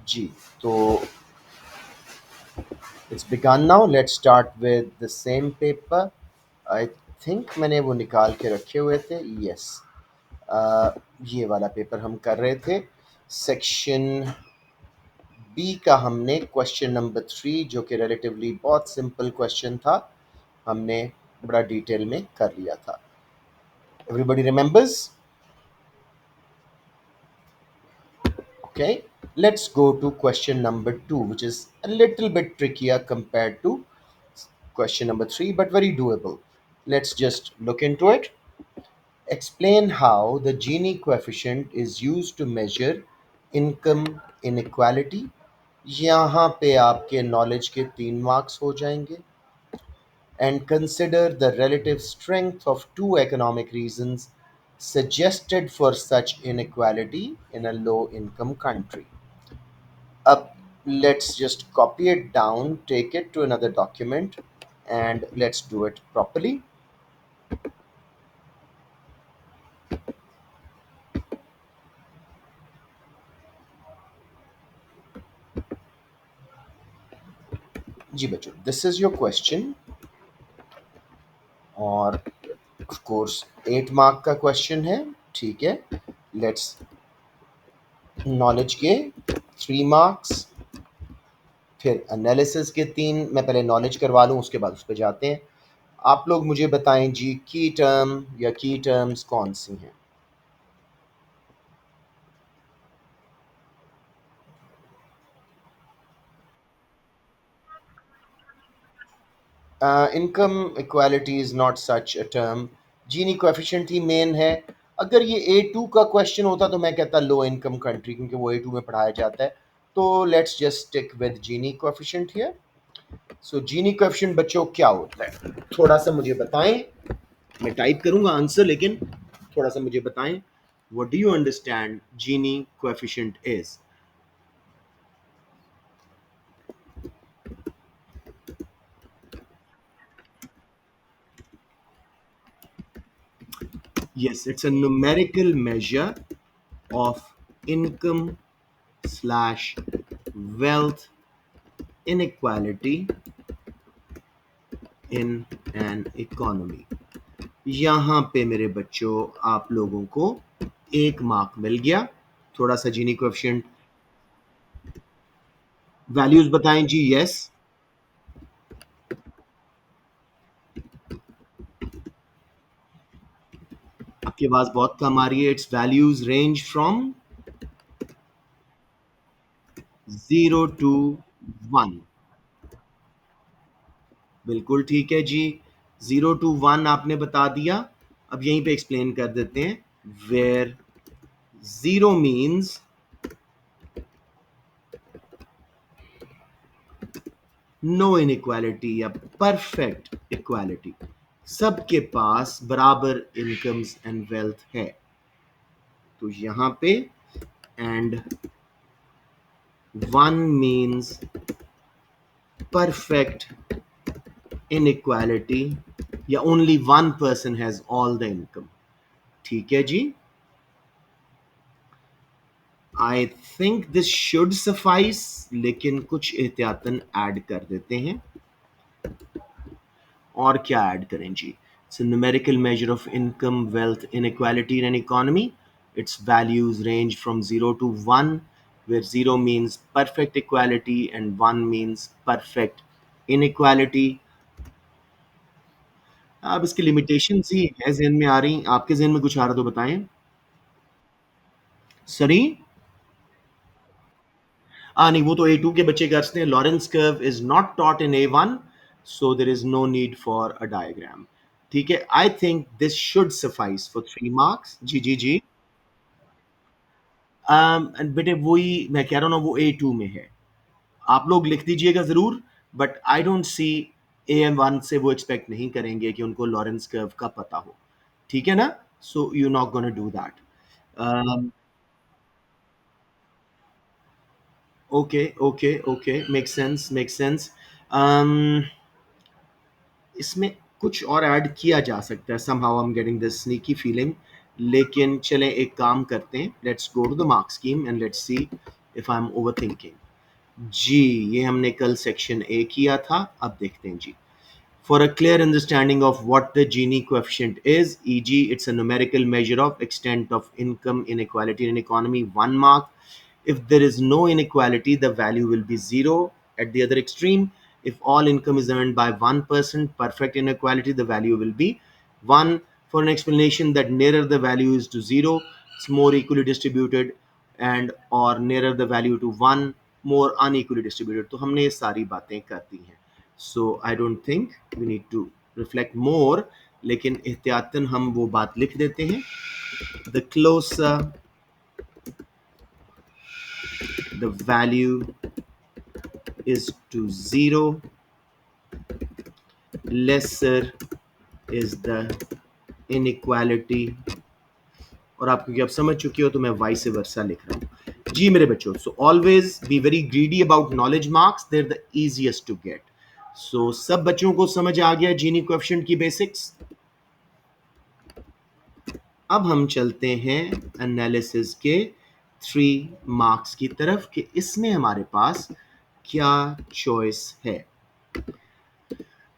जी, तो it's begun now, let's start with the same paper. I think मैंने वो निकाल के रखे हुए थे। यस, ये वाला पेपर हम कर रहे थे। सेक्शन बी का हमने क्वेश्चन नंबर 3, जो कि रिलेटिवली बहुत सिंपल क्वेश्चन था, हमने बड़ा डिटेल में कर लिया था। Everybody remembers? Okay, let's go to question number 2, which is a little bit trickier compared to question number 3, but very doable. Let's just look into it. Explain how the Gini coefficient is used to measure income inequality. यहाँ पे आपके knowledge के 3 marks हो जाएंगे. And consider the relative strength of two economic reasons suggested for such inequality in a low income country. Up, let's just copy it down, take it to another document, and let's do it properly. जी बच्चों, this is your question, और of course 8 mark का question है. ठीक है, let's knowledge के 3 marks, फिर analysis के 3. मैं पहले नॉलेज करवा लूँ, उसके बाद उस पर जाते हैं. आप लोग मुझे बताएं जी, की टर्म या की टर्म्स कौन सी हैं? Income equality is not such a term. Gini coefficient ही मेन है. अगर ये A2 का क्वेश्चन होता तो मैं कहता लो इनकम कंट्री, क्योंकि वो A2 में पढ़ाया जाता है. तो let's just stick with Gini coefficient here. So Gini coefficient बच्चों क्या होता है, थोड़ा सा मुझे बताएं. मैं टाइप करूंगा आंसर, लेकिन थोड़ा सा मुझे बताएं. What do you understand Gini coefficient is? Yes, it's a numerical measure of income slash wealth inequality in an economy. यहाँ पे मेरे बच्चों आप लोगों को 1 मार्क मिल गया. थोड़ा सा जीनी कोएफिशिएंट वैल्यूज बताएं जी. यस, आपकी आवाज बहुत कम आ रही है. It's values range from 0 to 1. बिल्कुल ठीक है जी, 0 to 1 आपने बता दिया. अब यहीं पे एक्सप्लेन कर देते हैं. वेयर 0 मीन्स नो इनइक्वालिटी या परफेक्ट इक्वालिटी, सबके पास बराबर इनकम्स एंड वेल्थ है. तो यहां पे एंड 1 मीन्स परफेक्ट इनइक्वालिटी, या only 1 person has all the income. ठीक है जी, I think this should suffice, लेकिन कुछ एहतियातन ऐड कर देते हैं. और क्या ऐड करें जी? It's a numerical measure of income wealth inequality in an economy. Its values range from 0 to 1, where 0 means perfect equality and 1 means perfect inequality. अब इसकी लिमिटेशंस ही है जहन में आ रही. आपके जहन में कुछ आ रहा तो बताएं. सरी, नहीं, वो तो A2 के बच्चे करते हैं. Lorenz curve is not taught in A1, so there is no need for a diagram. ठीक है, I think this should suffice for 3 marks. जी जी जी. बेटे वही मैं कह रहा हूँ ना, वो A2 में है. आप लोग लिख दीजिएगा जरूर, but I don't see AM1 से वो एक्सपेक्ट नहीं करेंगे कि उनको लॉरेंस कर्व का पता हो. ठीक है ना? So you not gonna do that. Okay okay okay, make sense make sense. इसमें कुछ और ऐड किया जा सकता है. somehow I'm getting this sneaky feeling. लेकिन चलें एक काम करते हैं. Let's go to the mark scheme and let's see if I am overthinking. जी, ये हमने कल सेक्शन ए किया था। अब देखते हैं जी। For a clear understanding of what the Gini coefficient is, e.g., it's a numerical measure of extent of income inequality in economy, 1 mark. If there is no inequality, the value will be zero. At the other extreme, if all income is earned by one person, perfect inequality, the value will be one. For an explanation that nearer the value is to zero, it's more equally distributed, and or nearer the value to one, more unequally distributed. तो हमने ये सारी बातें कर दी हैं। So I don't think we need to reflect more, लेकिन एहतियातन हम वो बात लिख देते हैं। The closer the value is to zero, lesser is the inequality। और आप क्योंकि आप समझ चुके हो तो मैं वाइस वर्सा लिख रहा हूं जी मेरे बच्चों। So always be very greedy about knowledge marks, they're the easiest to get. सो सब बच्चों को समझ आ गया जीनी कोएफिशिएंट की बेसिक्स। अब हम चलते हैं एनालिसिस के 3 मार्क्स की तरफ कि इसमें हमारे पास क्या चॉइस है।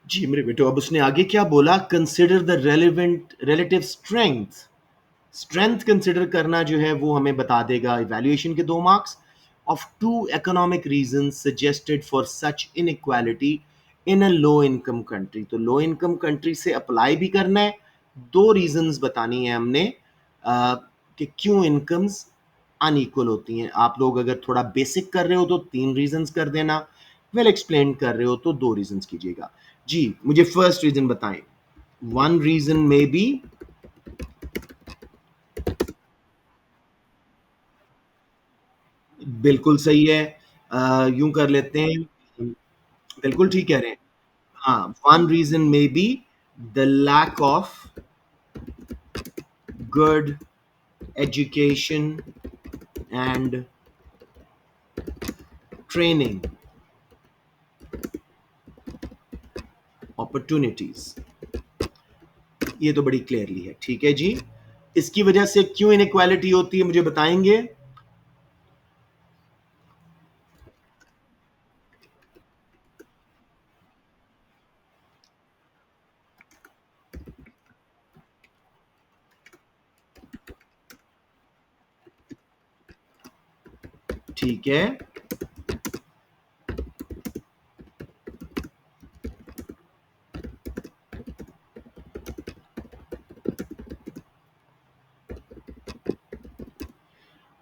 जी मेरे बेटो, अब उसने आगे क्या बोला, consider the relevant relative strength. Strength consider करना जो है वो हमें बता देगा इवैल्यूएशन के 2 marks of 2 economic reason suggested for such inequality in a low income country. तो लो इनकम कंट्री से अप्लाई भी करना है, 2 रीजंस बतानी है हमने कि क्यों इनकम्स अनइक्वल होती हैं। आप लोग अगर थोड़ा बेसिक कर रहे हो तो 3 रीजंस कर देना, वेल एक्सप्लेन कर रहे हो तो 2 रीजंस कीजिएगा। जी मुझे फर्स्ट रीजन बताएं। वन रीजन में बी, बिल्कुल सही है। यूं कर लेते हैं, बिल्कुल ठीक कह रहे हैं। हाँ, one reason may be the lack of good education and training opportunities. ये तो बड़ी क्लियरली है, ठीक है जी। इसकी वजह से क्यों इनइक्वालिटी होती है मुझे बताएंगे। ठीक है,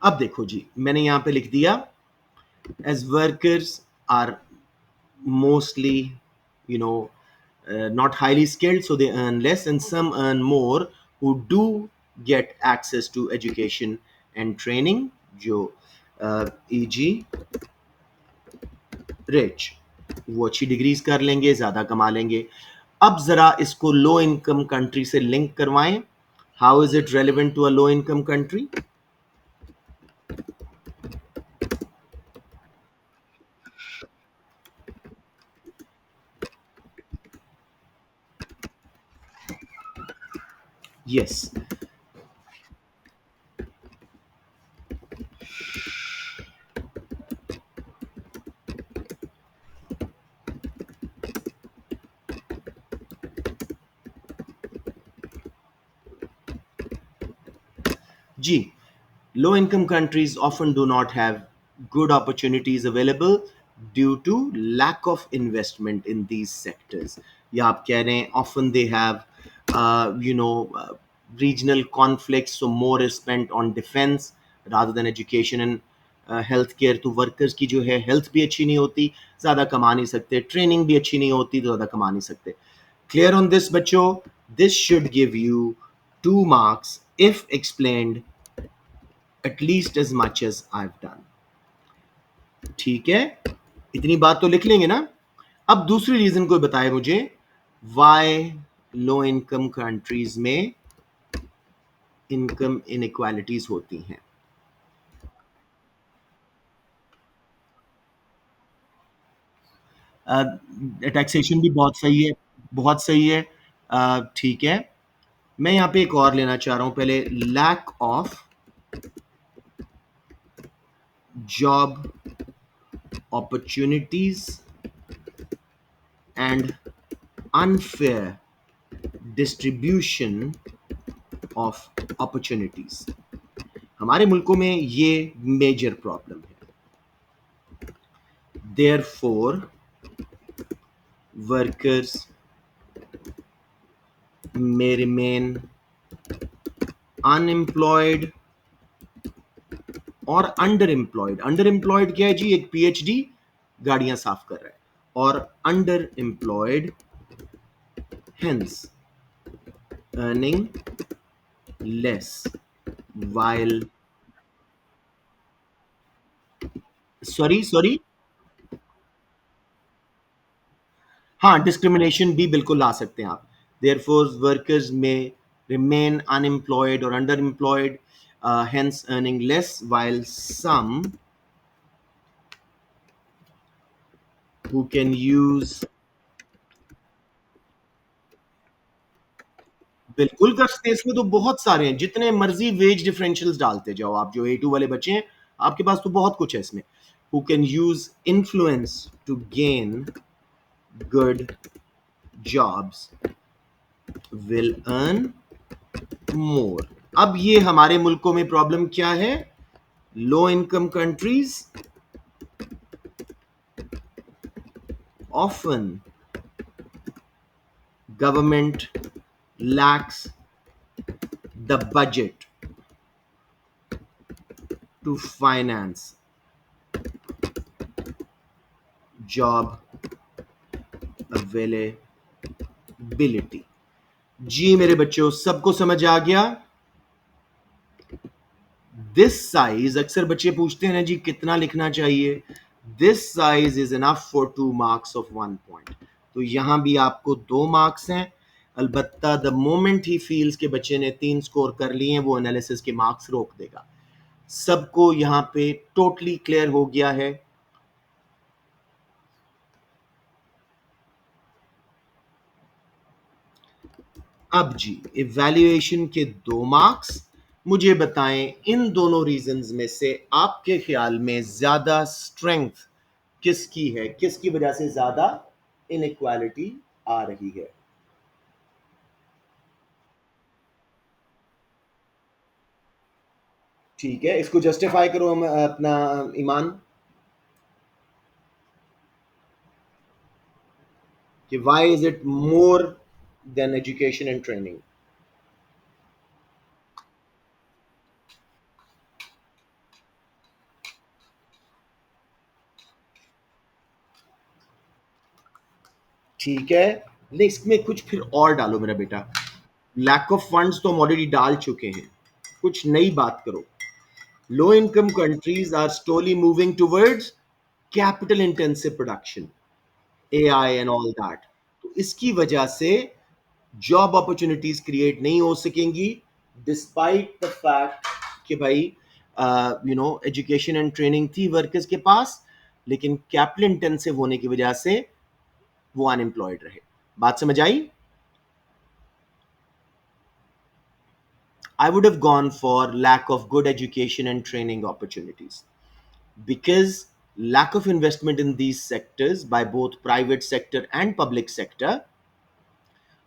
अब देखो जी, मैंने यहां पे लिख दिया as workers are mostly, you know, not highly skilled, so they earn less, and some earn more who do get access to education and training, जो e.g. rich, वो अच्छी डिग्रीज कर लेंगे, ज्यादा कमा लेंगे। अब जरा इसको लो इनकम कंट्री से लिंक करवाएं। How is it relevant to a low income country. Yes, G. Low income countries often do not have good opportunities available due to lack of investment in these sectors. या आप कह रहे हैं often they have regional conflicts, so more is spent on defense rather than education and health care. तो workers की जो है health भी अच्छी नहीं होती, ज़्यादा कमा नहीं सकते, ट्रेनिंग भी अच्छी नहीं होती तो ज़्यादा कमा नहीं सकते। क्लियर ऑन दिस बच्चों, this should give you 2 marks if explained at least as much as I've done। ठीक है, इतनी बात तो लिख लेंगे ना। अब दूसरी रीजन कोई बताए मुझे, वाई लो इनकम कंट्रीज में इनकम इनइक्वालिटीज होती हैं। टैक्सेशन भी बहुत सही है, बहुत सही है। ठीक है, मैं यहाँ पे एक और लेना चाह रहा हूं पहले, lack of job opportunities and unfair distribution of opportunities. हमारे मुल्कों में ये मेजर प्रॉब्लम है. Therefore, workers may remain unemployed और underemployed. Underemployed क्या है जी? एक PhD गाड़ियां साफ कर रहा है, और underemployed, hence earning less while, sorry, हाँ, डिस्क्रिमिनेशन भी बिल्कुल ला सकते हैं आप. Therefore, workers may remain unemployed or underemployed, hence earning less, while some who can use, बिल्कुल कर सकते हैं. इसमें तो बहुत सारे हैं, जितने मर्जी वेज डिफरेंशियल्स डालते जाओ आप. जो A2 वाले बच्चे हैं, आपके पास तो बहुत कुछ है इसमें. Who can use influence to gain good jobs will earn more. अब ये हमारे मुल्कों में प्रॉब्लम क्या है? लो income countries often government lacks the budget to finance job availability. जी मेरे बच्चों, सबको समझ आ गया? दिस साइज, अक्सर बच्चे पूछते हैं ना जी कितना लिखना चाहिए. This size is enough for 2 marks of 1 point. तो यहां भी आपको 2 मार्क्स हैं. अलबत्ता द मोमेंट ही फील्स के बच्चे ने 3 स्कोर कर लिए हैं, वो एनालिसिस के मार्क्स रोक देगा. सबको यहां पे टोटली क्लियर हो गया है? अब जी इवैल्यूएशन के 2 मार्क्स. मुझे बताएं इन दोनों रीजंस में से आपके ख्याल में ज्यादा स्ट्रेंथ किसकी है? किसकी वजह से ज्यादा इनइक्वालिटी आ रही है? ठीक है, इसको जस्टिफाई करो हम अपना ईमान, कि why is it more than education and training? ठीक है, लिस्ट में कुछ फिर और डालो मेरा बेटा. लैक ऑफ फंड्स तो हम ऑलरेडी डाल चुके हैं, कुछ नई बात करो. Low income countries are slowly moving towards capital intensive production, AI and all that. तो इसकी वजह से जॉब अपॉर्चुनिटीज क्रिएट नहीं हो सकेंगी, डिस्पाइट द फैक्ट कि भाई एजुकेशन एंड ट्रेनिंग थी वर्कर्स के पास, लेकिन कैपिटल इंटेंसिव होने की वजह से वो अनएम्प्लॉयड रहे. बात समझ आई? I would have gone for lack of good education and training opportunities, because lack of investment in these sectors by both private sector and public sector,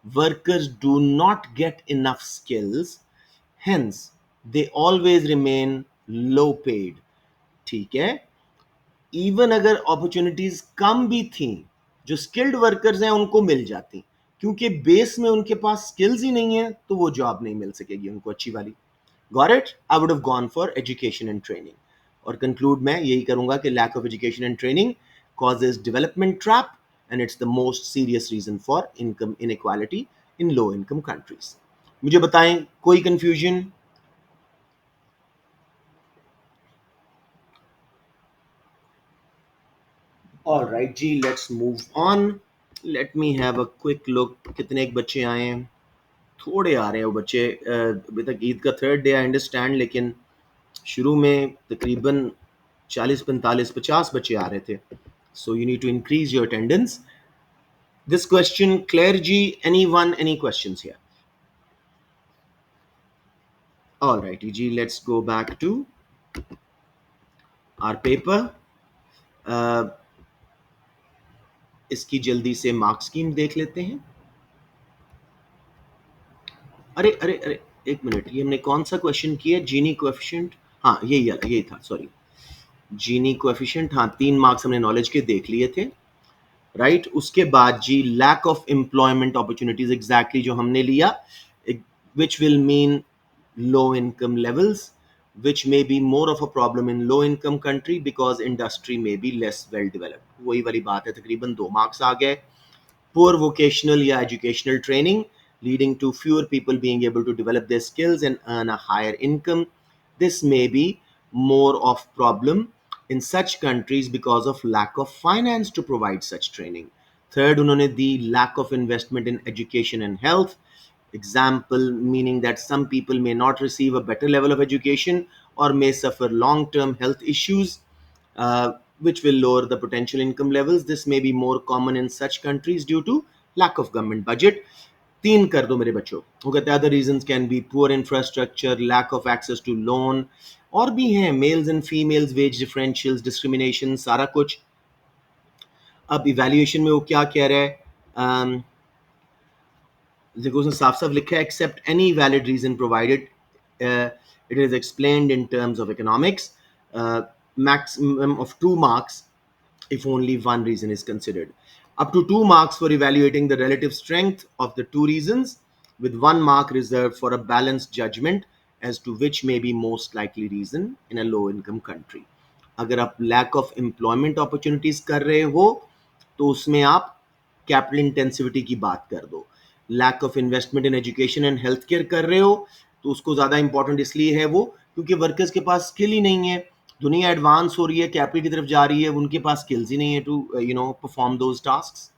workers do not get enough skills, hence they always remain low paid. ठीक है, even अगर opportunities कम भी थी, जो skilled workers हैं उनको मिल जाती, क्योंकि बेस में उनके पास स्किल्स ही नहीं है, तो वो जॉब नहीं मिल सकेगी उनको अच्छी वाली. Got it? I would have gone for education and training. और कंक्लूड मैं यही करूंगा कि lack of education and training causes development trap, and it's the most serious reason for income inequality in low income countries. मुझे बताएं कोई confusion? All right जी, let's move on. Let me have a quick look. कितने एक बच्चे आए हैं? थोड़े आ रहे हैं वो बच्चे. अभी तक ईद का 3rd डे, आई अंडरस्टैंड, लेकिन शुरू में तकरीबन 40, 45, 50 बच्चे आ रहे थे. So you need to increase your attendance. This question, clear जी, any one, any question here? All right जी, let's go back to our paper, इसकी जल्दी से मार्क स्कीम देख लेते हैं। अरे अरे अरे, एक मिनट, ये हमने कौन सा क्वेश्चन किया? जीनी कोएफिशिएंट, हाँ यही था, सॉरी। जीनी कोएफिशिएंट, हाँ 3 मार्क्स हमने नॉलेज के देख लिए थे, राइट। उसके बाद जी lack of employment opportunities, exactly जो हमने लिया, which will mean low income levels, which may be more of a problem in low income country because industry may be less well developed। वही वाली बात है, तकरीबन 2 मार्क्स आ गए। Poor vocational या educational training leading to fewer people being able to develop their skills and earn a higher income, this may be more of problem in such countries because of lack of finance to provide such training। Third, उन्होंने दी lack of investment in education and health, example meaning that some people may not receive a better level of education or may suffer long term health issues, uh, which will lower the potential income levels। This may be more common in such countries due to lack of government budget। 3 कर दो मेरे बच्चों। वो कहते हैं other reasons can be poor infrastructure, lack of access to loan, और भी हैं, males and females, wage differentials, discrimination, सारा कुछ। अब इवैल्यूएशन में वो क्या कह रहा है, देखो उसने साफ साफ लिखा है, except any valid reason provided it is explained in terms of economics, maximum of 2 marks if only one reason is considered, up to 2 marks for evaluating the relative strength of the two reasons, with 1 mark reserved for a balanced judgment as to which may be most likely reason in a low income country। अगर आप lack of employment opportunities कर रहे हो तो उसमें आप capital इंटेंसिविटी की बात कर दो। Lack of investment in education and health care कर रहे हो तो उसको ज्यादा इंपॉर्टेंट इसलिए है वो, क्योंकि वर्कर्स के पास स्किल ही नहीं है। दुनिया एडवांस हो रही है, कैपिटल की तरफ जा रही है, उनके पास स्किल्स ही नहीं है to perform those tasks.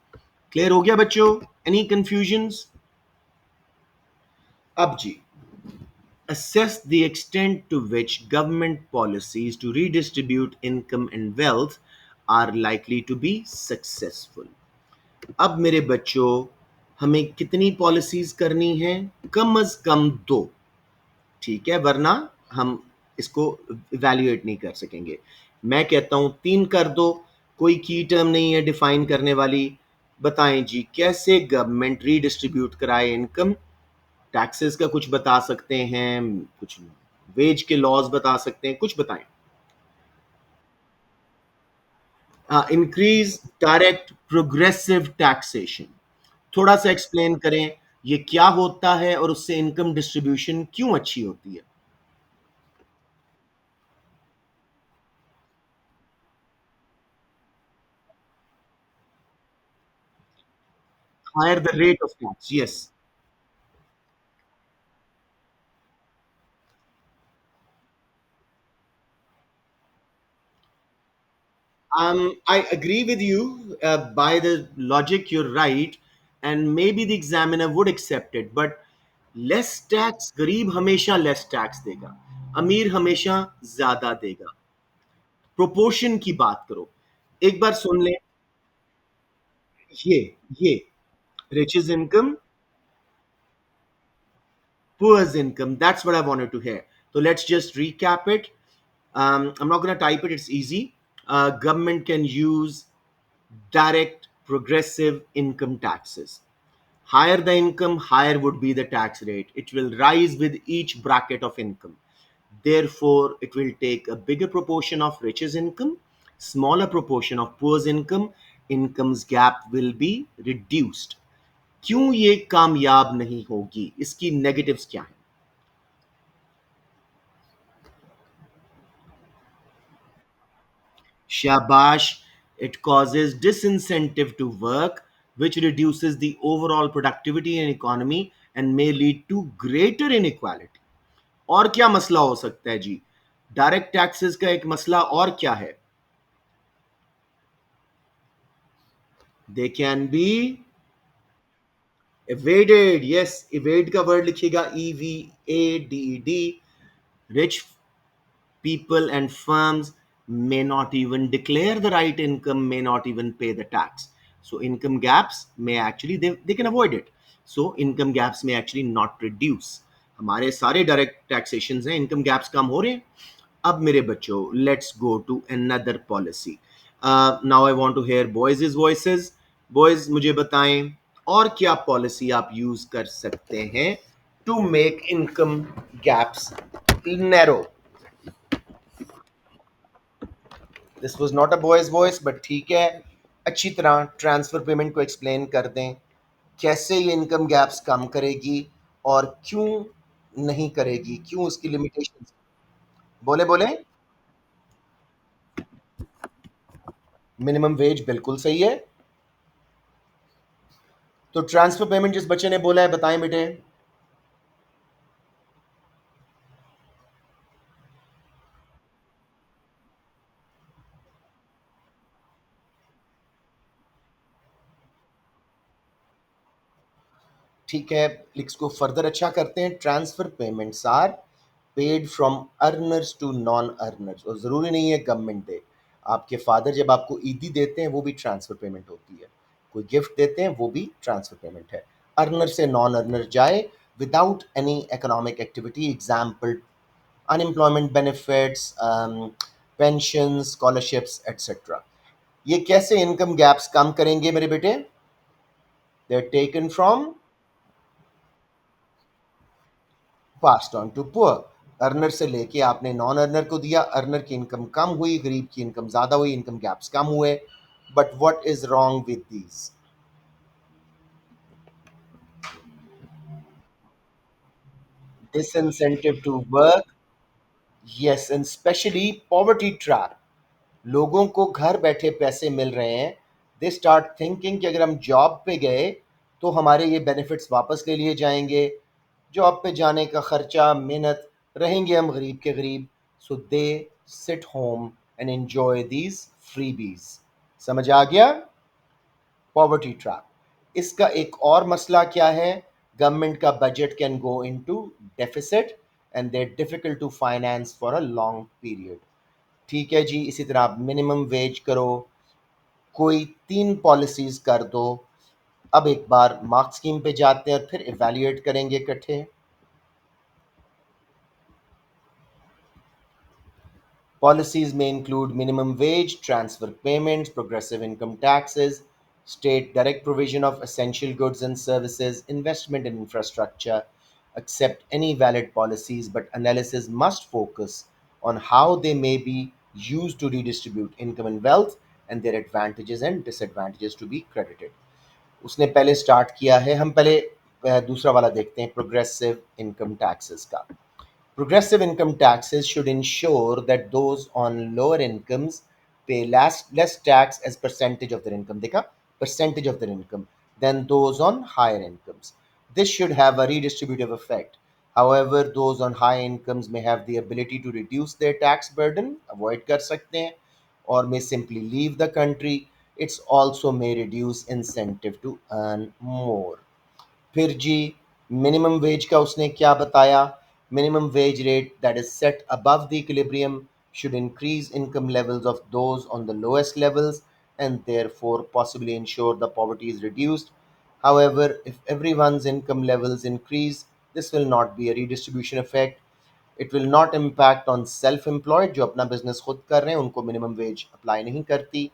Clear हो गया बच्चों? Any confusions? अब जी, assess the extent to which government policies to redistribute income and wealth are likely to be successful। अब मेरे बच्चों, हमें कितनी पॉलिसीज करनी है? कम अज कम 2, ठीक है, वरना हम इसको इवैल्यूएट नहीं कर सकेंगे। मैं कहता हूं 3 कर दो, कोई की टर्म नहीं है डिफाइन करने वाली। बताएं जी कैसे गवर्नमेंट रीडिस्ट्रीब्यूट कराए इनकम? टैक्सेस का कुछ बता सकते हैं, कुछ वेज के लॉज बता सकते हैं, कुछ बताएं। इंक्रीज डायरेक्ट प्रोग्रेसिव टैक्सेशन, थोड़ा सा एक्सप्लेन करें ये क्या होता है और उससे इनकम डिस्ट्रीब्यूशन क्यों अच्छी होती है? Higher the rate of tax, yes. I agree with you. By the logic, you're right, and maybe the examiner would accept it. But less tax, गरीब हमेशा less tax देगा, अमीर हमेशा ज्यादा देगा। प्रोपोर्शन की बात करो, एक बार सुन लें। ये ये riches income, poor's income. That's what I wanted to hear. So let's just recap it. I'm not going to type it. It's easy. Government can use direct progressive income taxes. Higher the income, higher would be the tax rate. It will rise with each bracket of income. Therefore, it will take a bigger proportion of rich's income, smaller proportion of poor's income. Income's gap will be reduced। क्यों ये कामयाब नहीं होगी? इसकी negatives क्या है? Shabash, it causes disincentive to work, which reduces the overall productivity and economy and may lead to greater inequality। और क्या मसला हो सकता है जी? डायरेक्ट टैक्सेस का एक मसला और क्या है? They can be evaded। yes, evade का वर्ड लिखिएगा EVADED। rich people and firms may not even declare the right income, may not even pay the tax, so income gaps may actually they can avoid it, so income gaps may actually not reduce। हमारे सारे direct taxation हैं, income gaps कम हो रहे हैं। अब मेरे बच्चों, let's go to another policy. Now I want to hear boys voices. Boys मुझे बताएं, और क्या पॉलिसी आप यूज कर सकते हैं to make income gaps narrow. This was not a boys voice, but ठीक है. अच्छी तरह ट्रांसफर पेमेंट को एक्सप्लेन कर दें, कैसे ये इनकम गैप्स कम करेगी और क्यों नहीं करेगी, क्यों उसकी लिमिटेशंस. बोले बोले. मिनिमम वेज बिल्कुल सही है. तो ट्रांसफर पेमेंट जिस बच्चे ने बोला है, बताएं बेटे. ठीक है, इसको फर्दर अच्छा करते हैं. Transfer payments are paid from earners to non earners, और ज़रूरी नहीं है गवर्नमेंट दे. आपके फादर जब आपको ईदी देते हैं, वो भी ट्रांसफर पेमेंट होती है. कोई गिफ्ट देते हैं, वो भी ट्रांसफर पेमेंट है. अर्नर से नॉन अर्नर जाए without any economic activity. Example, unemployment benefits, pension, scholarships etcetera. ये कैसे इनकम गैप्स कम करेंगे मेरे बेटे? They are taken from passed on to poor. Earner से लेके आपने नॉन अर्नर को दिया, अर्नर की इनकम कम हुई, गरीब की इनकम ज्यादा हुई, इनकम गैप्स कम हुए. But what is wrong with these? Disincentive to work. Yes, and specially poverty trap. लोगों को घर बैठे पैसे मिल रहे हैं. दे स्टार्ट थिंकिंग कि अगर हम जॉब पे गए तो हमारे ये बेनिफिट्स वापस ले लिए जाएंगे. जॉब पे जाने का खर्चा, मेहनत, रहेंगे हम गरीब के गरीब. So they sit home and enjoy these freebies. समझ आ गया? Poverty trap. इसका एक और मसला क्या है? गवर्नमेंट का budget can go into deficit and they difficult to finance for a long period. ठीक है जी. इसी तरह आप मिनिमम वेज करो, कोई 3 पॉलिसीज़ कर दो. अब एक बार मार्क्स स्कीम पे जाते हैं और फिर इवैल्यूएट करेंगे इकट्ठे. Policies may include minimum wage, transfer payments, progressive income taxes, state direct provision of essential goods and services, investment in infrastructure. Accept any valid policies, but analysis must focus on how they may be used to redistribute income and wealth and their advantages and disadvantages to be credited. उसने पहले start किया है. हम पहले दूसरा वाला देखते हैं, प्रोग्रेसिव इनकम टैक्सेस का. Progressive income taxes should ensure that those on lower incomes pay less tax as percentage of their income. देखा, percentage of their income than those on higher incomes. This should have a redistributive effect. However, those on high incomes may have the ability to reduce their tax burden, avoid कर सकते हैं, or may simply leave the country. It's also may reduce incentive to earn more. फिर जी, minimum wage का उसने क्या बताया? Minimum wage rate that is set above the equilibrium should increase income levels of those on the lowest levels and therefore possibly ensure the poverty is reduced. However, if everyone's income levels increase, this will not be a redistribution effect. It will not impact on self employed, जो अपना business खुद कर रहे हैं, उनको minimum wage apply नहीं करती.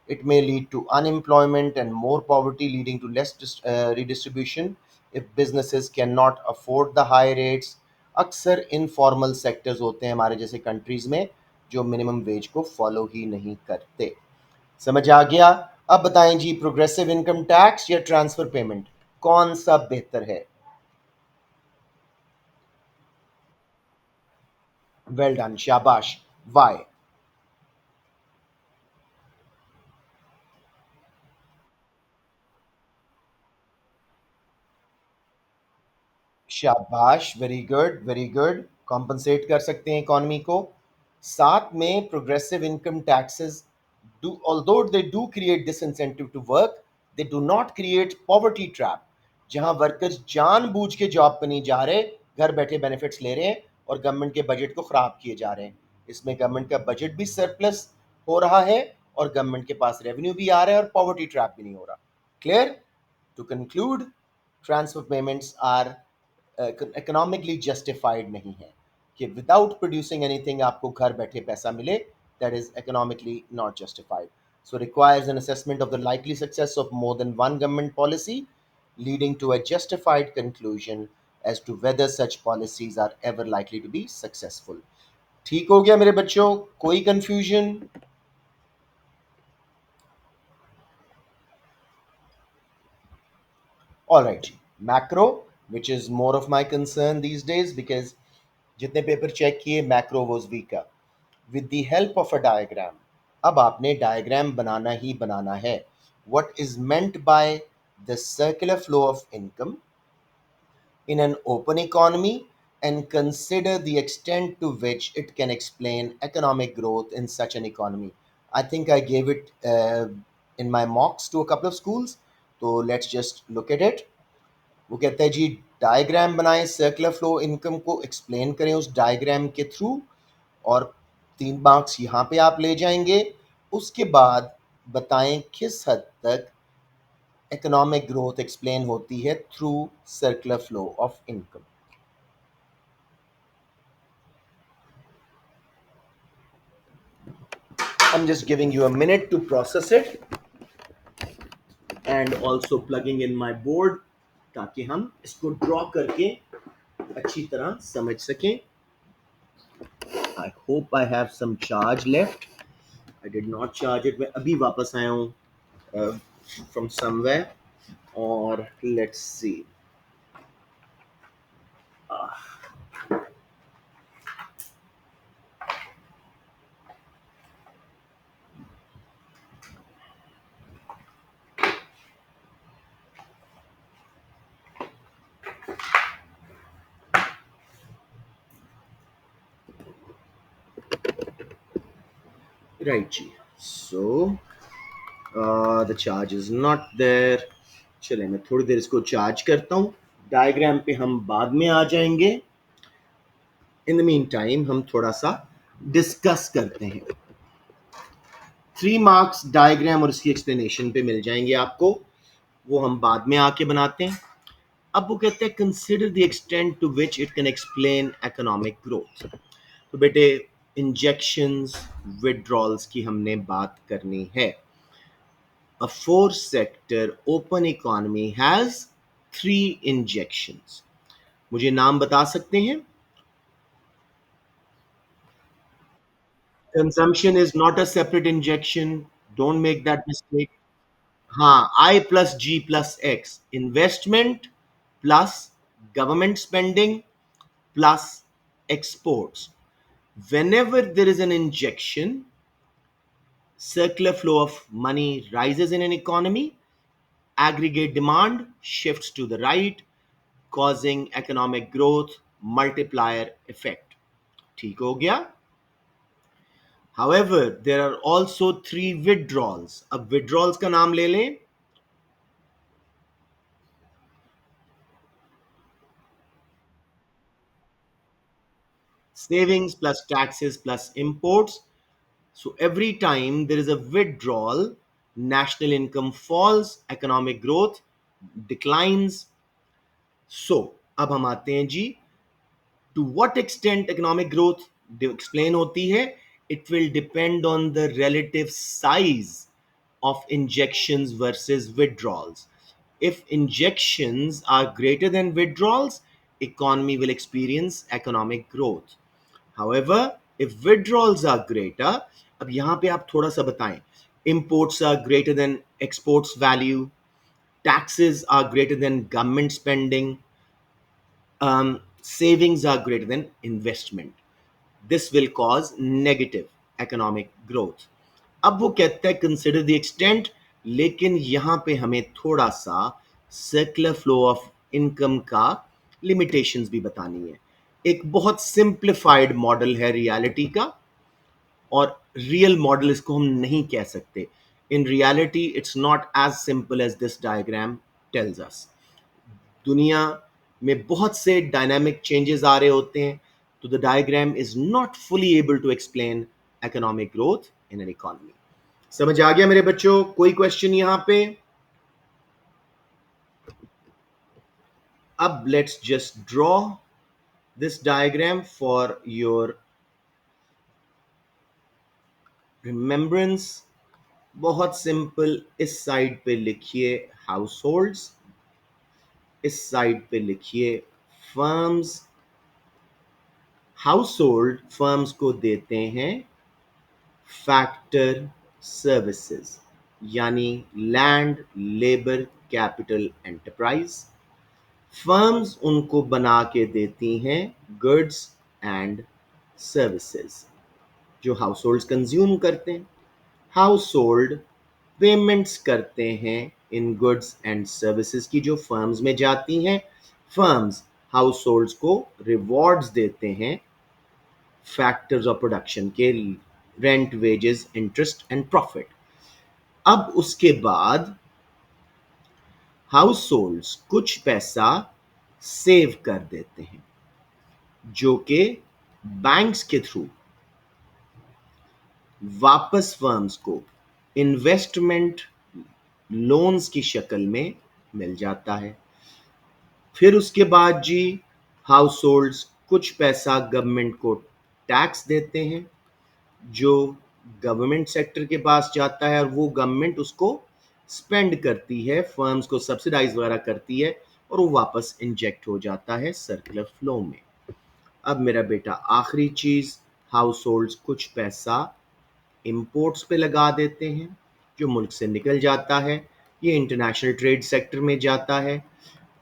It may lead to unemployment and more poverty, leading to less redistribution if businesses cannot afford the high rates. अक्सर इनफॉर्मल सेक्टर्स होते हैं हमारे जैसे कंट्रीज में, जो मिनिमम वेज को फॉलो ही नहीं करते. समझ आ गया? अब बताएं जी, प्रोग्रेसिव इनकम टैक्स या ट्रांसफर पेमेंट, कौन सा बेहतर है? वेल डन, शाबाश. वाई? शाबाश, very good, very good. Compensate कर सकते हैं इकोनॉमी को. साथ में progressive income taxes do, although they do create disincentive to work, they do not create poverty trap. जहां वर्कर्स जानबूझ के जॉब पे नहीं जा रहे, घर बैठे बेनिफिट्स ले रहे हैं और गवर्नमेंट के बजट को खराब किए जा रहे हैं. इसमें गवर्नमेंट का बजट भी सरप्लस हो रहा है और गवर्नमेंट के पास रेवेन्यू भी आ रहा है और पॉवर्टी ट्रैप भी नहीं हो रहा. Clear? To conclude, transfer payments are economically justified नहीं है. कि विदाउट प्रोड्यूसिंग एनीथिंग आपको घर बैठे पैसा मिले, that is economically not justified. So requires an assessment of the likely success of more than one government policy, leading to a justified conclusion as to whether such policies are ever likely to be successful. ठीक हो गया मेरे बच्चों, कोई confusion? All right, macro, which is more of my concern these days because जितने paper check किए macro was weaker. With the help of a diagram, अब आपने डायग्राम बनाना ही बनाना है. What is meant by the circular flow of income in an open economy and consider the extent to which it can explain economic growth in such an economy. I think I gave it in my mocks to a couple of schools. So let's just look at it. वो कहता है जी diagram बनाएं, circular flow income को explain करें उस diagram के through, और 3 marks यहाँ पे आप ले जाएंगे. उसके बाद बताएं किस हद तक इकोनॉमिक ग्रोथ एक्सप्लेन होती है through circular flow of income. I'm just giving you a minute to process it and also plugging in my board ताकि हम इसको ड्रॉ करके अच्छी तरह समझ सकें. I hope I have some charge left. I did not charge it. मैं अभी वापस आया हूँ from somewhere. और let's see. Right ji. So the charge is not there. चले मैं थोड़ी देर इसको चार्ज करता हूँ. डायग्राम पे हम बाद में आ जाएंगे. इन द मीन टाइम हम थोड़ा सा डिस्कस करते हैं. 3 मार्क्स डायग्राम और इसकी एक्सप्लेनेशन पे मिल जाएंगे आपको, वो हम बाद में आके बनाते हैं. अब वो कहते हैं consider the extent to which it can explain economic growth. तो बेटे इंजेक्शंस, विड्रॉल्स की हमने बात करनी है. A 4 sector open economy has 3 injections. मुझे नाम बता सकते हैं? Consumption is not a separate injection, don't make that mistake. हाँ, I plus G plus X. Investment plus government spending plus exports. Whenever there is an injection, circular flow of money rises in an economy, aggregate demand shifts to the right, causing economic growth, multiplier effect. ठीक हो गया? However, there are also 3 withdrawals. अब withdrawals का नाम ले लें. Savings plus taxes plus imports. So every time there is a withdrawal, national income falls, economic growth declines. So अब हम आते हैं जी, to what extent economic growth explain होती है? It will depend on the relative size of injections versus withdrawals. If injections are greater than withdrawals, economy will experience economic growth. However, if withdrawals are greater, अब यहाँ पे आप थोड़ा सा बताएं, imports are greater than exports value, taxes are greater than government spending, savings are greater than investment. This will cause negative economic growth. अब वो कहता है कंसिडर द एक्सटेंट, लेकिन यहां पे हमें थोड़ा सा सर्कुलर फ्लो ऑफ इनकम का लिमिटेशंस भी बतानी है. एक बहुत सिंप्लीफाइड मॉडल है रियलिटी का, और रियल मॉडल इसको हम नहीं कह सकते. In reality it's not as simple as this diagram tells us. दुनिया में बहुत से डायनामिक चेंजेस आ रहे होते हैं, तो the diagram is not fully able to explain economic growth in an economy. समझ आ गया मेरे बच्चों? कोई क्वेश्चन यहां पे? अब let's just draw this diagram for your remembrance, बहुत सिंपल, इस साइड पे लिखिए हाउस होल्ड्स, इस साइड पे लिखिए फर्म्स। हाउस होल्ड फर्म्स को देते हैं फैक्टर सर्विसेज, यानी land, labour, capital, enterprise. Firms उनको बना के देती हैं गुड्स एंड सर्विसेज जो हाउस होल्ड कंज्यूम करते हैं। हाउस होल्ड पेमेंट्स करते हैं इन गुड्स एंड सर्विसेज की जो फर्म्स में जाती हैं। फर्म्स हाउस होल्ड्स को रिवॉर्ड्स देते हैं फैक्टर्स ऑफ प्रोडक्शन के, rent, wages, interest and profit. अब उसके बाद हाउस होल्ड्स कुछ पैसा सेव कर देते हैं जो कि बैंक्स के थ्रू वापस फर्म्स को इन्वेस्टमेंट लोन्स की शक्ल में मिल जाता है। फिर उसके बाद जी हाउस होल्ड्स कुछ पैसा गवर्नमेंट को टैक्स देते हैं जो गवर्नमेंट सेक्टर के पास जाता है, और वो गवर्नमेंट उसको स्पेंड करती है, फर्म्स को सब्सिडाइज वगैरह करती है, और वो वापस इंजेक्ट हो जाता है सर्कुलर फ्लो में। अब मेरा बेटा आखिरी चीज, हाउस होल्ड्स कुछ पैसा इंपोर्ट्स पे लगा देते हैं जो मुल्क से निकल जाता है, ये इंटरनेशनल ट्रेड सेक्टर में जाता है,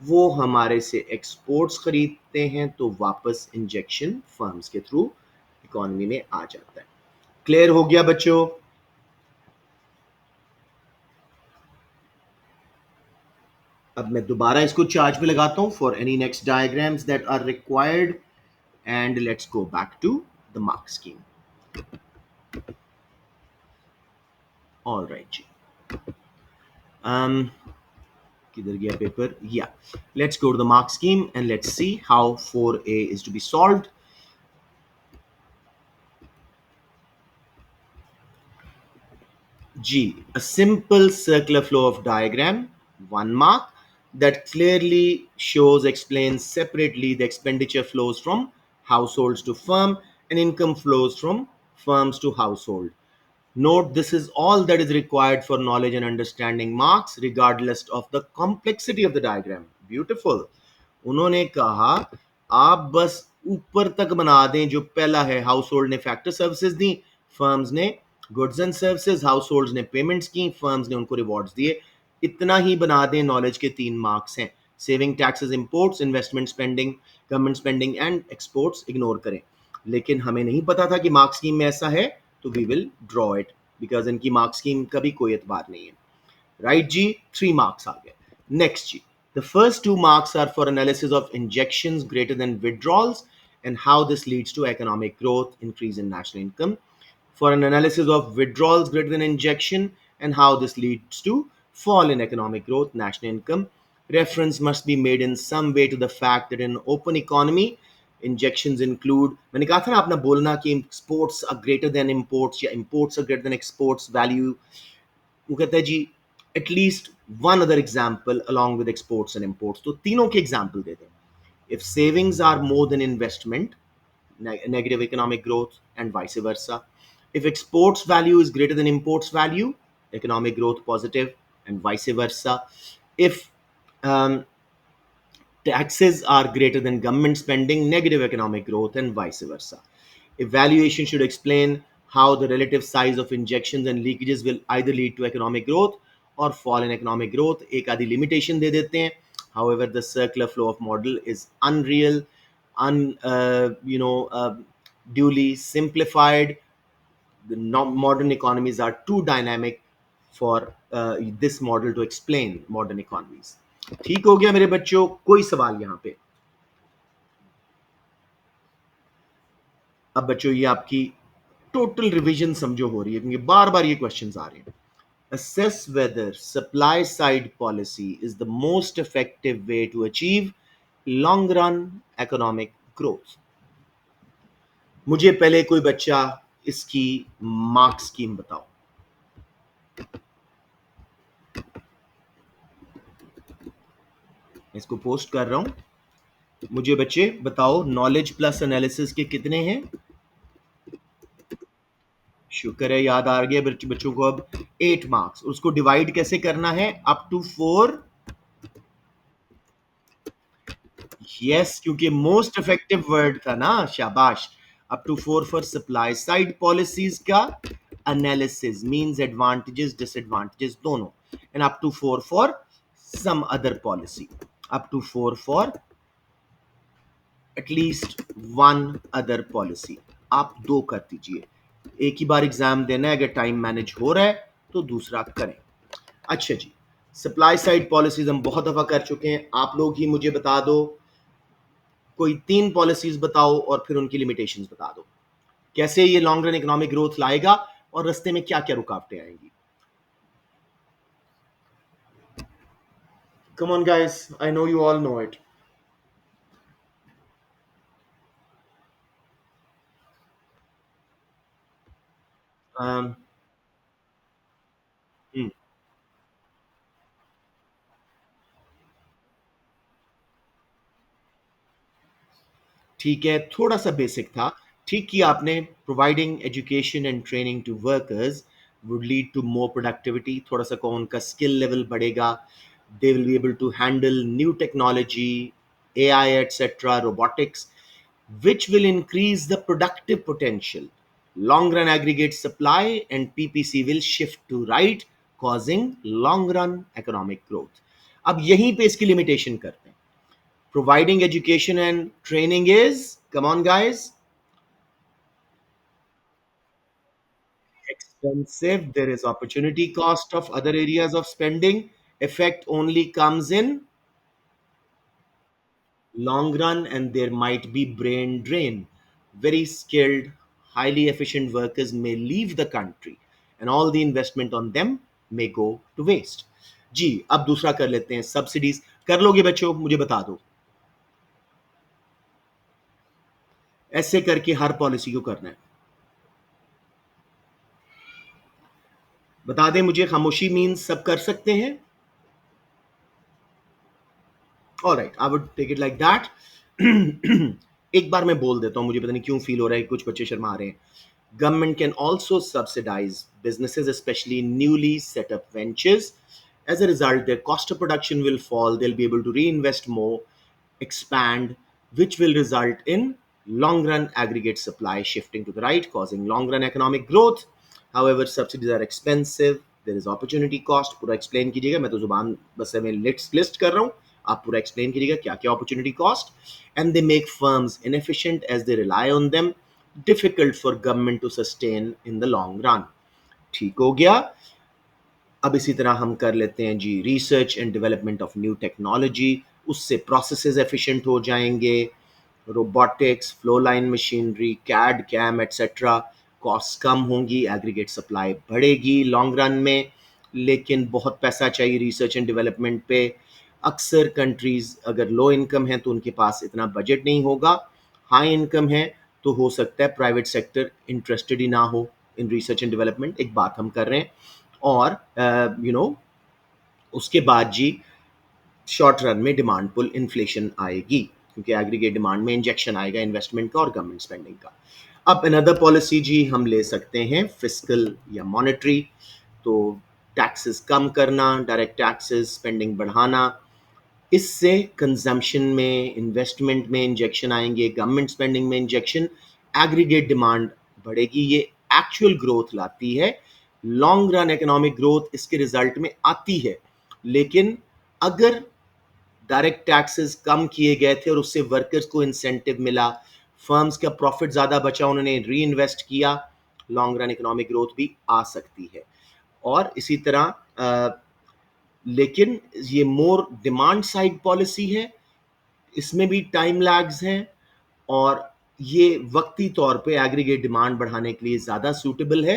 वो हमारे से एक्सपोर्ट्स खरीदते हैं तो वापस इंजेक्शन फर्म्स के थ्रू इकोनॉमी में आ जाता है। क्लियर हो गया बच्चों? अब मैं दोबारा इसको चार्ज पे लगाता हूं for any next diagrams that are required, and let's go back to the mark scheme. All right जी, किधर गया पेपर? या let's go to the mark scheme and let's see how 4A is to be solved. G, a simple circular flow of diagram, 1 mark, that clearly shows, explains separately the expenditure flows from households to firm and income flows from firms to household. Note, this is all that is required for knowledge and understanding marks, regardless of the complexity of the diagram. Beautiful. उन्होंने कहा आप बस ऊपर तक बना दें, जो पहला है हाउस होल्ड ने फैक्टर सर्विसेज दी, फर्म्स ने goods and services, house hold ने पेमेंट्स की, फर्म्स ने उनको रिवॉर्ड्स दिए, इतना ही बना दें। नॉलेज के 3 मार्क्स हैं, saving, taxes, imports, investment spending, government spending and exports ignore करें। लेकिन हमें नहीं पता था कि मार्क्स स्कीम में ऐसा है, तो we will draw it because इनकी मार्क्स स्कीम का भी कोई एतबार नहीं है। राइट जी, 3 मार्क्स आ गए। नेक्स्ट जी, the first 2 marks are for analysis of injections greater than withdrawals and how this leads to economic growth, increase in national income. For an analysis of withdrawals greater than injection and how this leads to fall in economic growth, national income, reference must be made in some way to the fact that in open economy injections include, मैंने कहा था ना अपना बोलना कि exports are greater than imports या imports are greater than exports value, वो कहता है जी at least one other example along with exports and imports, तो तीनों के एग्जाम्पल दे दें। If savings are more than investment, negative economic growth, and vice versa. If exports value is greater than imports value, economic growth positive, and vice versa. If um, taxes are greater than government spending, negative economic growth, and vice versa. Evaluation should explain how the relative size of injections and leakages will either lead to economic growth or fall in economic growth. एक आधी limitation दे देते हैं. However, the circular flow of model is unreal, duly simplified. The modern economies are too dynamic for this model to explain modern economies. ठीक हो गया मेरे बच्चों? कोई सवाल यहां पे? अब बच्चों ये आपकी टोटल रिवीजन समझो हो रही है, क्योंकि बार बार ये क्वेश्चंस आ रहे हैं। Assess whether supply side policy is the most effective way to achieve long run economic growth. मुझे पहले कोई बच्चा इसकी मार्क स्कीम बताओ। इसको पोस्ट कर रहा हूं, मुझे बच्चे बताओ, नॉलेज प्लस एनालिसिस के कितने हैं? शुक्र है याद आ गया बच्चों को। अब 8 मार्क्स, उसको डिवाइड कैसे करना है? Up to 4। यस, क्योंकि मोस्ट इफेक्टिव वर्ड था ना, शाबाश। Up to 4 for supply side policies का एनालिसिस मींस एडवांटेजेस डिसएडवांटेजेस दोनों, and up to 4 for some other policy, up to 4 for at least one other policy. आप दो कर दीजिए, एक ही बार एग्जाम देना है, अगर टाइम मैनेज हो रहा है तो दूसरा करें। अच्छा जी, सप्लाई साइड पॉलिसीज हम बहुत दफा कर चुके हैं, आप लोग ही मुझे बता दो, कोई 3 पॉलिसीज बताओ और फिर उनकी लिमिटेशंस बता दो, कैसे ये लॉन्ग रन इकोनॉमिक ग्रोथ लाएगा और रास्ते में क्या क्या रुकावटें आएंगी। Come on guys, I know you all know it. ठीक है, थोड़ा सा बेसिक था। ठीक किया आपने, providing education and training to workers would lead to more productivity, थोड़ा सा को उनका स्किल लेवल बढ़ेगा, they will be able to handle new technology, AI etcetera, robotics, which will increase the productive potential. Long run aggregate supply and PPC will shift to right, causing long run economic growth. अब यहीं पे इसकी limitation करते हैं। Providing education and training is, come on guys, expensive. There is opportunity cost of other areas of spending. Effect only comes in long run, and there might be brain drain. Very skilled, highly efficient workers may leave the country, and all the investment on them may go to waste. जी, अब दूसरा कर लेते हैं, subsidies. कर लोगे बच्चों? मुझे बता दो, ऐसे करके हर पॉलिसी को करना है। बता दें मुझे, खामोशी मीन्स सब कर सकते हैं। Alright, I would take it like that. एक बार मैं बोल देता हूं, मुझे पता नहीं क्यों फील हो रहा है कुछ बच्चे शर्मा रहे हैं। Government can also subsidize businesses, especially newly set up ventures. As a result, their cost of production will fall. They'll be able to reinvest more, expand, which will result in long run aggregate supply shifting to the right, causing long run economic growth. However, subsidies are expensive. There is opportunity cost. पूरा explain कीजिएगा, मैं तो जुबान बस मैं list कर रहा हूँ, आप पूरा explain कीजिएगा क्या क्या opportunity cost, and they make firms inefficient as they rely on them, difficult for government to sustain in the long run. ठीक हो गया। अब इसी तरह हम कर लेते हैं जी, research and development of new technology, उससे प्रोसेसेस एफिशिएंट हो जाएंगे, robotics, flow line machinery, CAD CAM etcetera, cost कम होंगी, एग्रीगेट सप्लाई बढ़ेगी लॉन्ग रन में। लेकिन बहुत पैसा चाहिए रिसर्च एंड डेवलपमेंट पे। अक्सर कंट्रीज अगर लो इनकम है तो उनके पास इतना बजट नहीं होगा, हाई इनकम है तो हो सकता है प्राइवेट सेक्टर इंटरेस्टेड ही ना हो इन रिसर्च एंड डेवलपमेंट, एक बात हम कर रहे हैं। और उसके बाद जी, शॉर्ट रन में डिमांड पुल इन्फ्लेशन आएगी, क्योंकि एग्रीगेट डिमांड में इंजेक्शन आएगा इन्वेस्टमेंट का और गवर्नमेंट स्पेंडिंग का। अब अनदर पॉलिसी जी हम ले सकते हैं फिस्कल या मॉनेटरी, तो टैक्सेस कम करना, डायरेक्ट टैक्सेस, स्पेंडिंग बढ़ाना, इससे कंजम्पशन में, इन्वेस्टमेंट में इंजेक्शन आएंगे, गवर्नमेंट स्पेंडिंग में इंजेक्शन, एग्रीगेट डिमांड बढ़ेगी, ये एक्चुअल ग्रोथ लाती है, लॉन्ग रन इकोनॉमिक ग्रोथ इसके रिजल्ट में आती है। लेकिन अगर डायरेक्ट टैक्सेस कम किए गए थे और उससे वर्कर्स को इंसेंटिव मिला, फर्म्स का प्रॉफिट ज़्यादा बचा, उन्होंने री इन्वेस्ट किया, लॉन्ग रन इकोनॉमिक ग्रोथ भी आ सकती है। और इसी तरह लेकिन ये मोर डिमांड साइड पॉलिसी है, इसमें भी टाइम लैग्स हैं, और ये वक्ती तौर पे एग्रीगेट डिमांड बढ़ाने के लिए ज़्यादा सूटेबल है।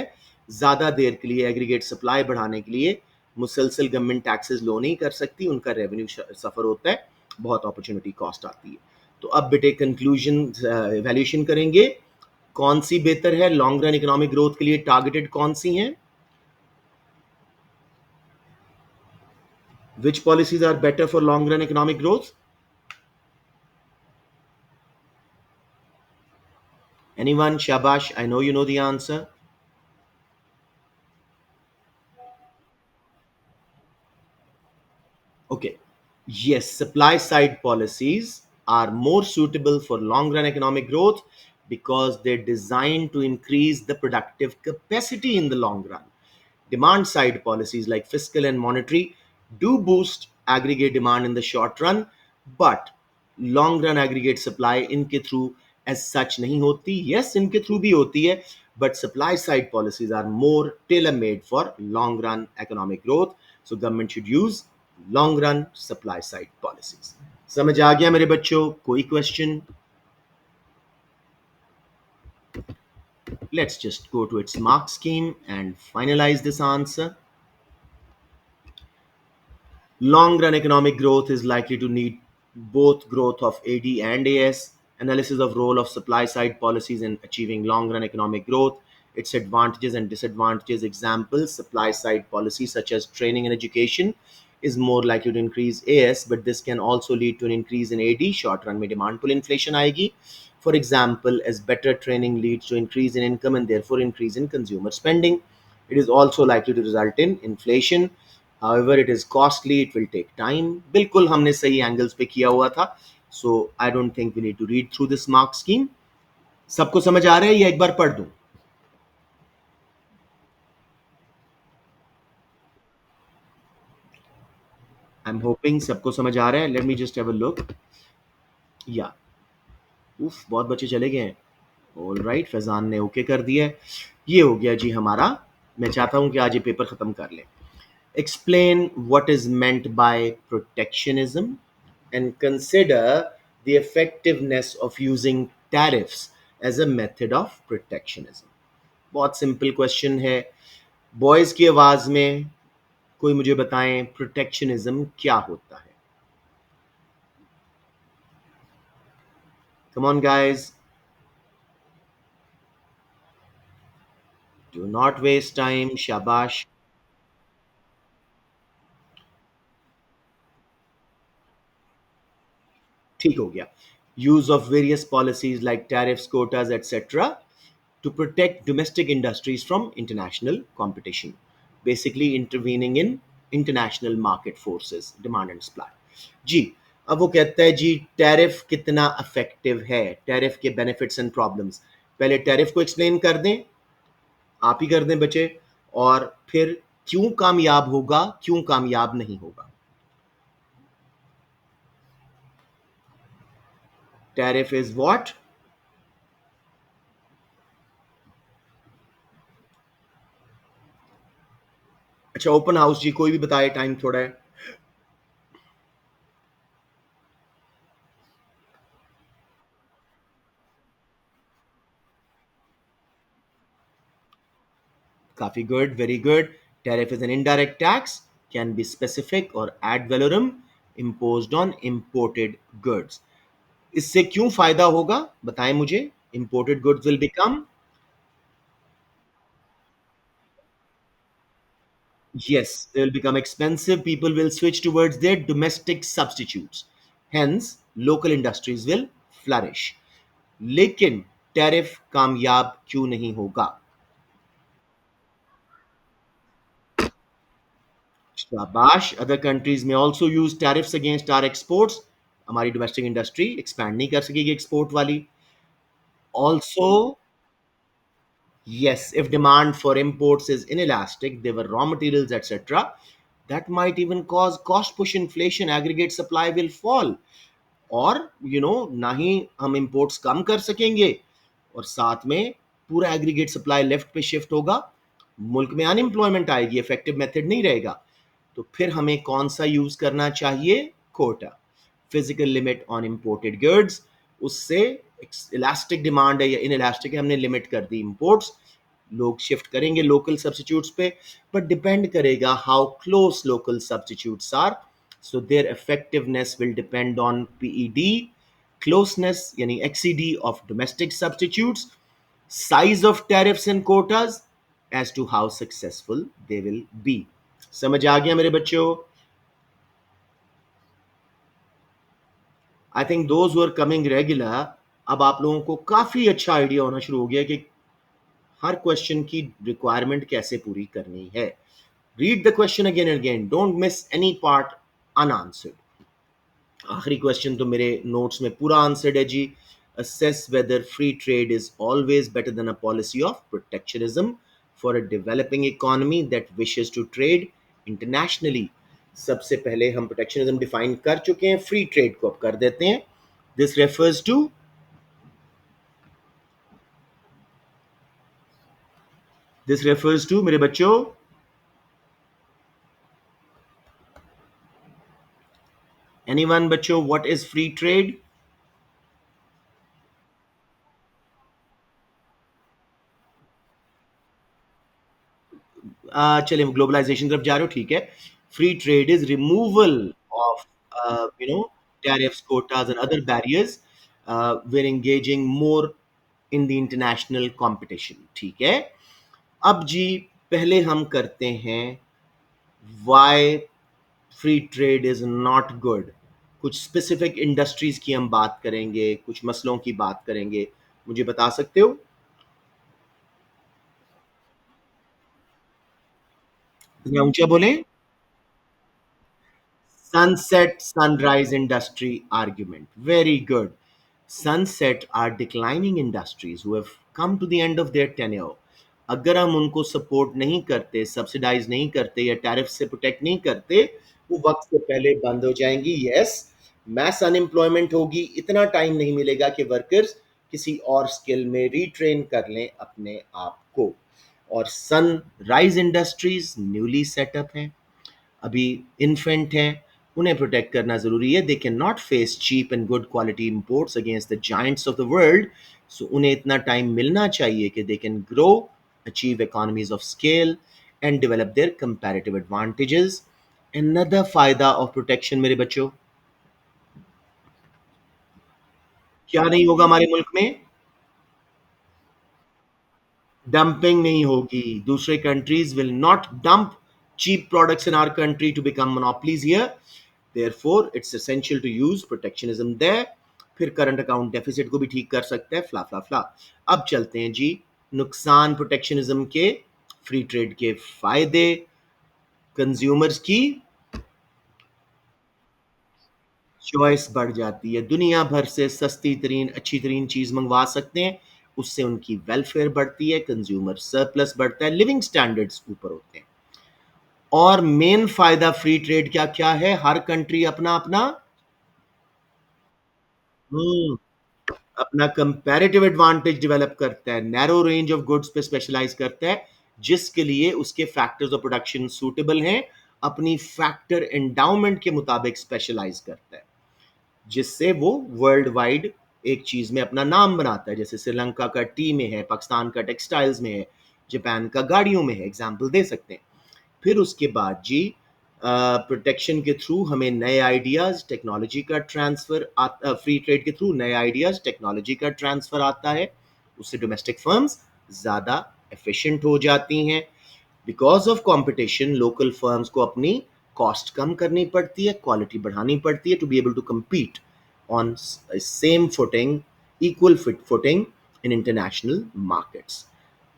ज़्यादा देर के लिए एग्रीगेट सप्लाई बढ़ाने के लिए मुसलसल गवर्नमेंट टैक्सेस लो नहीं कर सकती, उनका रेवेन्यू सफ़र होता है, बहुत अपॉर्चुनिटी कॉस्ट आती है। तो अब बेटे कंक्लूजन वैल्यूएशन करेंगे, कौन सी बेहतर है लॉन्ग रन इकोनॉमिक ग्रोथ के लिए, टारगेटेड कौन सी हैं, which policies are better for long run economic growth? Anyone? Shabash, I know you know the answer. Okay. Yes, supply side policies are more suitable for long run economic growth because they're designed to increase the productive capacity in the long run. Demand side policies like fiscal and monetary do boost aggregate demand in the short run, but long run aggregate supply इनके through as such नहीं होती. Yes, इनके through भी होती है, but supply side policies are more tailor made for long run economic growth. So government should use long run supply side policies. समझ आ गया मेरे बच्चों? कोई question? Let's just go to its mark scheme and finalize this answer. Long run economic growth is likely to need both growth of AD and AS, analysis of role of supply side policies in achieving long run economic growth, its advantages and disadvantages. Examples: supply side policies such as training and education is more likely to increase AS, but this can also lead to an increase in AD. Short run में demand pull inflation आएगी. For example, as better training leads to increase in income and therefore increase in consumer spending, it is also likely to result in inflation. However, it is costly, it will take time. बिल्कुल हमने सही angles पे किया हुआ था. So I don't think we need to read through this mark scheme. सबको समझ आ रहा है या एक बार पढ़ दूं? I'm hoping सबको समझ आ रहा है. Let me just have a look. Yeah. उफ, बहुत बच्चे चले गए हैं. ऑल राइट, फैजान ने ओके कर दिया है. ये हो गया जी हमारा. मैं चाहता हूं कि आज ये पेपर खत्म कर लें. Explain what is meant by protectionism and consider the effectiveness of using tariffs as a method of protectionism. बहुत सिंपल क्वेश्चन है. बॉयज की आवाज में कोई मुझे बताएं प्रोटेक्शनिज्म क्या होता है. Come on guys, do not waste time. शाबाश. ठीक हो गया. Use of various policies like tariffs, quotas etcetera to protect domestic industries from international competition, basically intervening in international market forces, demand and supply. जी. अब वो कहता है जी tariff कितना effective है, टैरिफ के बेनिफिट्स एंड प्रॉब्लम्स. पहले टैरिफ को explain कर दें, आप ही कर दें बच्चे, और फिर क्यों कामयाब होगा, क्यों कामयाब नहीं होगा. Tariff is what? अच्छा, ओपन हाउस जी, कोई भी बताए, टाइम थोड़ा है. Coffee good, very good. Tariff is an indirect tax, can be specific or ad valorem imposed on imported goods. इससे क्यों फायदा होगा बताएं मुझे. Imported goods will become, yes, they will become expensive. People will switch towards their domestic substitutes. Hence, local industries will flourish. लेकिन tariff कामयाब क्यों नहीं होगा? शाबाश. अदर कंट्रीज में also use tariffs against our exports. हमारी डोमेस्टिक इंडस्ट्री एक्सपैंड नहीं कर सकेगी एक्सपोर्ट वाली. Also, yes, if demand for imports is inelastic, there were raw materials, etc., that might even cause cost push inflation. Aggregate supply will fall. और ना ही हम imports कम कर सकेंगे, और साथ में पूरा एग्रीगेट सप्लाई लेफ्ट पे शिफ्ट होगा. मुल्क में अनएम्प्लॉयमेंट आएगी, इफेक्टिव मेथड नहीं रहेगा. तो फिर हमें कौन सा यूज करना चाहिए? Quota, physical limit on imported goods. उससे इलास्टिक डिमांड है या इन इलास्टिक है, हमने लिमिट कर दी इंपोर्ट्स. लोग शिफ्ट करेंगे लोकल सब्सिट्यूट्स पे, बट डिपेंड करेगा how close local substitutes are. So their effectiveness will depend on PED, closeness yani XED of domestic substitutes, size of tariffs and quotas, as to how successful they will be. समझ आ गया मेरे बच्चों? I think those who are coming regular अब आप लोगों को काफी अच्छा आइडिया होना शुरू हो गया कि हर क्वेश्चन की रिक्वायरमेंट कैसे पूरी करनी है. Read the question again and again, don't miss any part unanswered. आखिरी क्वेश्चन तो मेरे नोट्स में पूरा आंसर्ड है जी. Assess whether free trade is always better than a policy of protectionism for a developing economy that wishes to trade internationally. सबसे पहले हम प्रोटेक्शनिज्म डिफाइन कर चुके हैं, फ्री ट्रेड को अब कर देते हैं. दिस रेफर्स टू, मेरे बच्चों, एनीवन बच्चों, व्हाट इज फ्री ट्रेड? चलिए ग्लोबलाइजेशन तरफ जा रहे हो, ठीक है. Free trade is removal of tariffs, quotas and other barriers. We're engaging more in the international competition, ठीक है. अब जी पहले हम करते हैं why free trade is not good. कुछ स्पेसिफिक इंडस्ट्रीज की हम बात करेंगे, कुछ मसलों की बात करेंगे. मुझे बता सकते हो? या ऊंचा बोलें. Sunset sunrise industry argument. Very good. Sunset are declining industries who have come to the end of their tenure. अगर हम उनको सपोर्ट नहीं करते, सब्सिडाइज नहीं करते या टैरिफ से प्रोटेक्ट नहीं करते, वो वक्त से पहले बंद हो जाएंगी. यस, मैस अनएम्प्लॉयमेंट होगी, इतना टाइम नहीं मिलेगा कि वर्कर्स किसी और स्किल में रीट्रेन कर लें अपने आप को. और सनराइज इंडस्ट्रीज न्यूली सेटअप हैं, अभी इन्फेंट हैं, उन्हें प्रोटेक्ट करना ज़रूरी है. They can not face cheap and good quality imports against the giants of the world. So उन्हें इतना टाइम मिलना चाहिए कि they can grow, achieve economies of scale and develop their comparative advantages. Another फायदा of protection मेरे बच्चों, क्या नहीं होगा हमारे मुल्क में? डंपिंग नहीं होगी. दूसरे countries will not dump cheap products in our country to become monopolies here. Therefore, it's essential to use protectionism there. फिर करंट अकाउंट डेफिसिट को भी ठीक कर सकते हैं, फ्ला फ्ला फ्ला. अब चलते हैं जी नुकसान प्रोटेक्शनिज्म के. फ्री ट्रेड के फायदे, कंज्यूमर्स की चॉइस बढ़ जाती है, दुनिया भर से सस्ती तरीन अच्छी तरीन चीज मंगवा सकते हैं, उससे उनकी वेलफेयर बढ़ती है, कंज्यूमर सरप्लस बढ़ता है, लिविंग स्टैंडर्ड्स ऊपर होते हैं. और मेन फायदा फ्री ट्रेड क्या क्या है? हर कंट्री अपना अपना हम्म अपना कंपैरेटिव एडवांटेज डेवलप करता है, नैरो रेंज ऑफ गुड्स पे स्पेशलाइज करता है, जिसके लिए उसके फैक्टर्स ऑफ प्रोडक्शन सूटेबल हैं, अपनी फैक्टर एंडाउमेंट के मुताबिक स्पेशलाइज करता है, जिससे वो वर्ल्ड वाइड एक चीज में अपना नाम बनाता है. जैसे श्रीलंका का टी में है, पाकिस्तान का टेक्सटाइल्स में है, जापान का गाड़ियों में है, एग्जाम्पल दे सकते हैं. फिर उसके बाद जी प्रोटेक्शन के थ्रू हमें नए आइडियाज, टेक्नोलॉजी का ट्रांसफर, फ्री ट्रेड के थ्रू नए आइडियाज, टेक्नोलॉजी का ट्रांसफर आता है, उससे डोमेस्टिक फर्म्स ज़्यादा एफिशिएंट हो जाती हैं. Because of competition local firms को अपनी कॉस्ट कम करनी पड़ती है, क्वालिटी बढ़ानी पड़ती है to be able to compete on same footing, equal footing in international markets.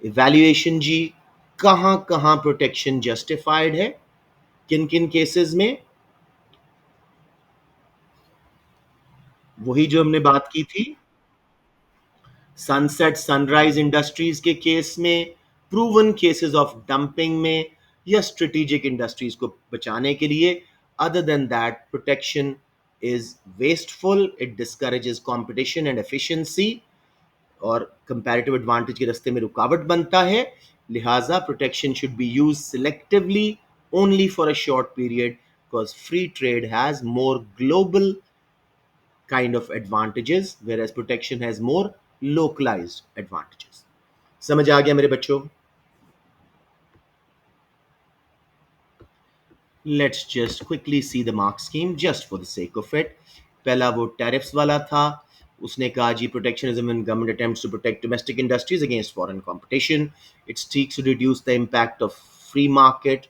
Evaluation जी, कहाँ कहाँ प्रोटेक्शन जस्टिफाइड है, किन किन केसेस में? वही जो हमने बात की थी, सनसेट सनराइज इंडस्ट्रीज के केस में, प्रूवन केसेस ऑफ डंपिंग में, या स्ट्रेटेजिक इंडस्ट्रीज को बचाने के लिए. Other than that protection is wasteful, it discourages competition and efficiency, और कंपैरेटिव एडवांटेज के रास्ते में रुकावट बनता है. लिहाजा protection should be use selectively, only for a short period, because free trade has more global kind of advantages, whereas protection has more localized advantages. समझ आ गया मेरे बच्चों? Let's just quickly see the mark scheme just for the sake of it. पहला वो tariffs वाला था. उसने कहा जी protectionism and government attempts to protect domestic industries against foreign competition. It seeks to reduce the impact of free market.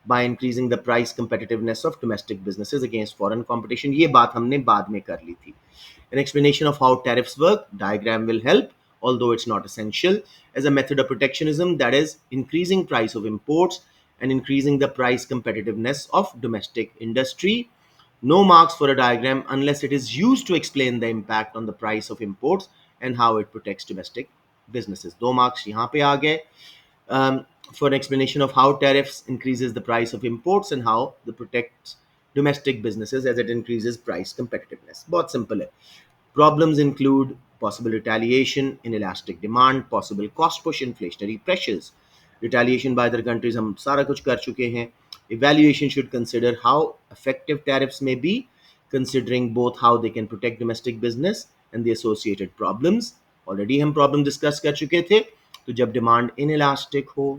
by increasing the price competitiveness of domestic businesses against foreign competition. ये बात हमने बाद में कर ली थी. An explanation of how tariffs work diagram will help, although it's not essential, as a method of protectionism, that is increasing price of imports and increasing the price competitiveness of domestic industry. No marks for a diagram unless it is used to explain the impact on the price of imports and how it protects domestic businesses. दो marks यहाँ पे आ गए. For an explanation of how tariffs increases the price of imports and how it protects domestic businesses as it increases price competitiveness. बहुत simple है. Problems include possible retaliation, inelastic demand, possible cost push, inflationary pressures. Retaliation by other countries हम सारा कुछ कर चुके हैं. Evaluation should consider how effective tariffs may be, considering both how they can protect domestic business and the associated problems. Already हम problem discuss कर चुके थे. तो जब demand inelastic हो,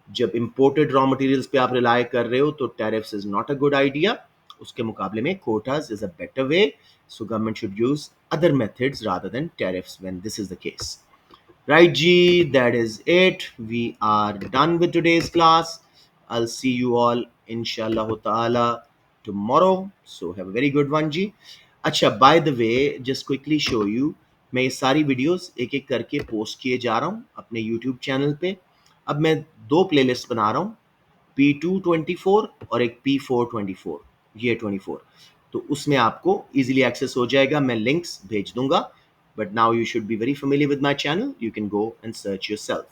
जब इंपोर्टेड रॉ मटेरियल्स पे आप रिलाय कर रहे हो तो tariffs is not a good idea. उसके मुकाबले में quotas is a better way. So government should use other methods rather than tariffs when this is the case. Right, G, that is it. We are done with today's class. I'll see you all inshallah ta'ala tomorrow. So have a very good one, G. अच्छा, by the way, just quickly show you, मैं ये सारी videos एक एक करके post किए जा रहा हूँ अपने यूट्यूब चैनल पे. अब मैं दो प्लेलिस्ट बना रहा हूँ, P224 और एक P424, ये 24. तो उसमें आपको इजीली एक्सेस हो जाएगा. मैं लिंक्स भेज दूंगा. But now you should be very familiar with my channel. You can go and search your self.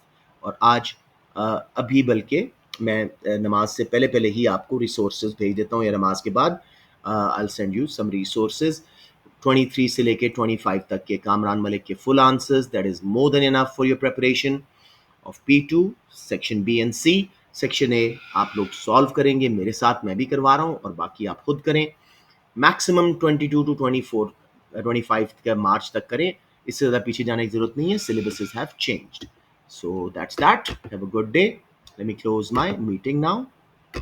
और आज अभी बल्कि मैं नमाज से पहले पहले ही आपको रिसोर्सेज भेज देता हूँ, या नमाज के बाद I send you some resources. 23 से लेके 25 तक के कामरान मलिक के full answers, that is more than enough for your preparation of P2, section B and C. Section A आप लोग सॉल्व करेंगे मेरे साथ, मैं भी करवा रहा हूँ, और बाकी आप खुद करें. मैक्सिमम 22 टू 25 का मार्च तक करें. इससे ज़्यादा पीछे जाने की जरूरत नहीं है. Syllabuses have changed. So that's that. Have a good day. Let me close my meeting now.